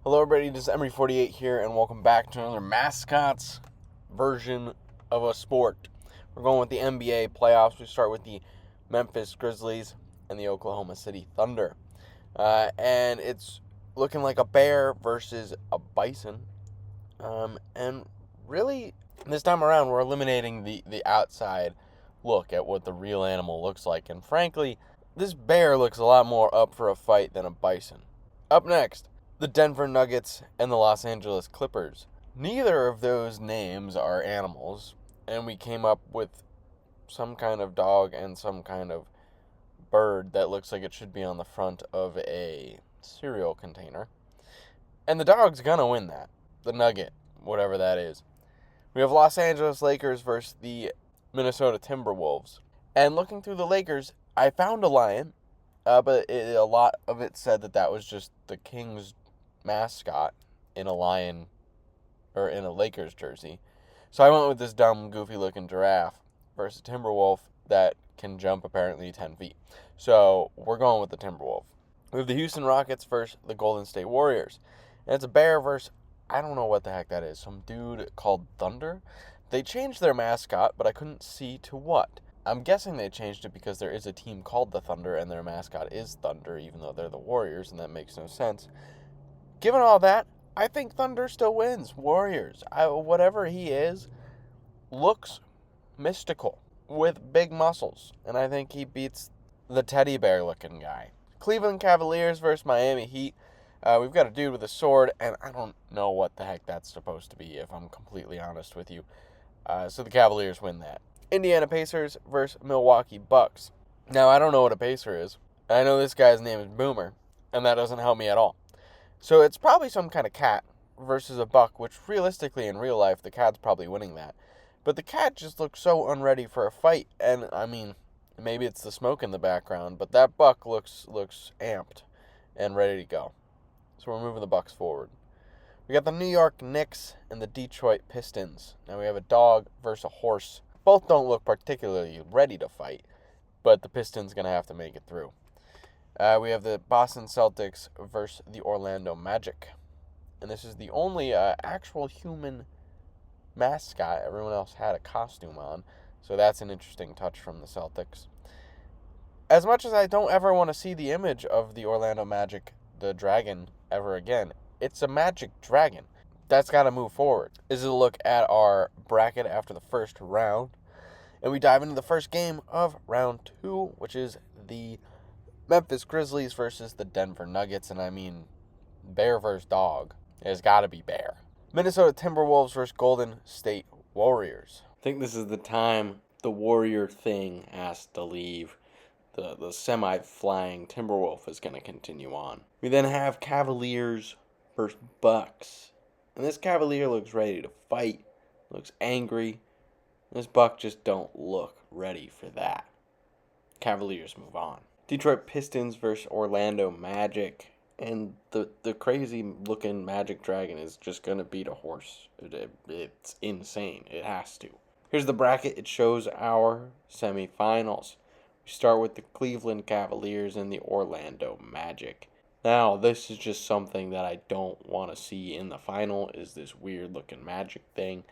Hello everybody, this is Emery48 here, and welcome back to another Mascots version of a sport. We're going with the NBA playoffs. We start with the Memphis Grizzlies and the Oklahoma City Thunder. And it's looking like a bear versus a bison. And really, this time around, we're eliminating the outside look at what the real animal looks like. And frankly, this bear looks a lot more up for a fight than a bison. Up next, the Denver Nuggets and the Los Angeles Clippers. Neither of those names are animals, and we came up with some kind of dog and some kind of bird that looks like it should be on the front of a cereal container. And the dog's gonna win that. The Nugget, whatever that is. We have Los Angeles Lakers versus the Minnesota Timberwolves. And looking through the Lakers, I found a lion, but a lot of it said that was just the Kings mascot in a lion or in a Lakers jersey. So I went with this dumb, goofy looking giraffe versus a Timberwolf that can jump apparently 10 feet. So we're going with the Timberwolf. We have the Houston Rockets versus the Golden State Warriors. And it's a bear versus, I don't know what the heck that is, some dude called Thunder. They changed their mascot, but I couldn't see to what. I'm guessing they changed it because there is a team called the Thunder and their mascot is Thunder, even though they're the Warriors, and that makes no sense. Given all that, I think Thunder still wins. Warriors, whatever he is, looks mystical with big muscles. And I think he beats the teddy bear looking guy. Cleveland Cavaliers versus Miami Heat. We've got a dude with a sword, and I don't know what the heck that's supposed to be, if I'm completely honest with you. So the Cavaliers win that. Indiana Pacers versus Milwaukee Bucks. Now, I don't know what a Pacer is. I know this guy's name is Boomer, and that doesn't help me at all. So it's probably some kind of cat versus a buck, which realistically in real life, the cat's probably winning that. But the cat just looks so unready for a fight, and I mean, maybe it's the smoke in the background, but that buck looks amped and ready to go. So we're moving the Bucks forward. We got the New York Knicks and the Detroit Pistons. Now we have a dog versus a horse. Both don't look particularly ready to fight, but the Pistons going to have to make it through. We have the Boston Celtics versus the Orlando Magic. And this is the only actual human mascot. Everyone else had a costume on. So that's an interesting touch from the Celtics. As much as I don't ever want to see the image of the Orlando Magic, the dragon, ever again, it's a magic dragon. That's got to move forward. This is a look at our bracket after the first round. And we dive into the first game of round 2, which is the Memphis Grizzlies versus the Denver Nuggets. And I mean, bear versus dog. It's got to be bear. Minnesota Timberwolves versus Golden State Warriors. I think this is the time the Warrior thing has to leave. The semi-flying Timberwolf is going to continue on. We then have Cavaliers versus Bucks. And this Cavalier looks ready to fight. Looks angry. This Buck just don't look ready for that. Cavaliers move on. Detroit Pistons versus Orlando Magic. And the crazy looking Magic Dragon is just going to beat a horse. It's insane. It has to. Here's the bracket. It shows our semifinals. We start with the Cleveland Cavaliers and the Orlando Magic. Now, this is just something that I don't want to see in the final, is this weird looking magic thing.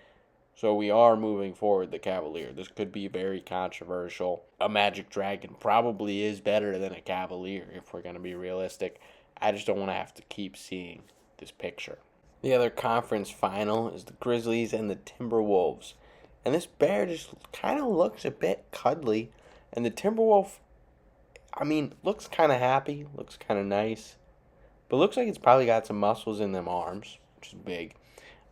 So we are moving forward the Cavalier. This could be very controversial. A Magic Dragon probably is better than a Cavalier, if we're going to be realistic. I just don't want to have to keep seeing this picture. The other conference final is the Grizzlies and the Timberwolves. And this bear just kind of looks a bit cuddly. And the Timberwolf, I mean, looks kind of happy, looks kind of nice. But looks like it's probably got some muscles in them arms, which is big.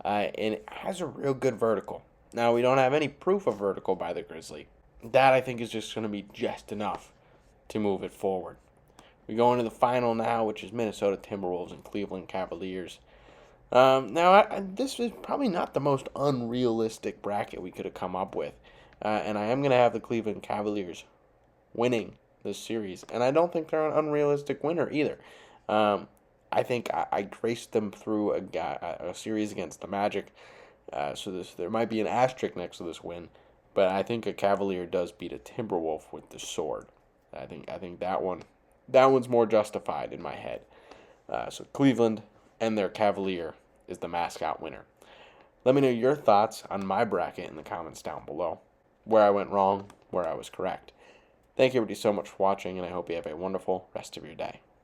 And it has a real good vertical. Now, we don't have any proof of vertical by the Grizzly. That, I think, is just going to be just enough to move it forward. We go into the final now, which is Minnesota Timberwolves and Cleveland Cavaliers. This is probably not the most unrealistic bracket we could have come up with. And I am going to have the Cleveland Cavaliers winning this series. And I don't think they're an unrealistic winner either. I think I raced them through a series against the Magic. So there might be an asterisk next to this win. But I think a Cavalier does beat a Timberwolf with the sword. I think that one's more justified in my head. So Cleveland and their Cavalier is the Mascot winner. Let me know your thoughts on my bracket in the comments down below. Where I went wrong, where I was correct. Thank you everybody so much for watching, and I hope you have a wonderful rest of your day.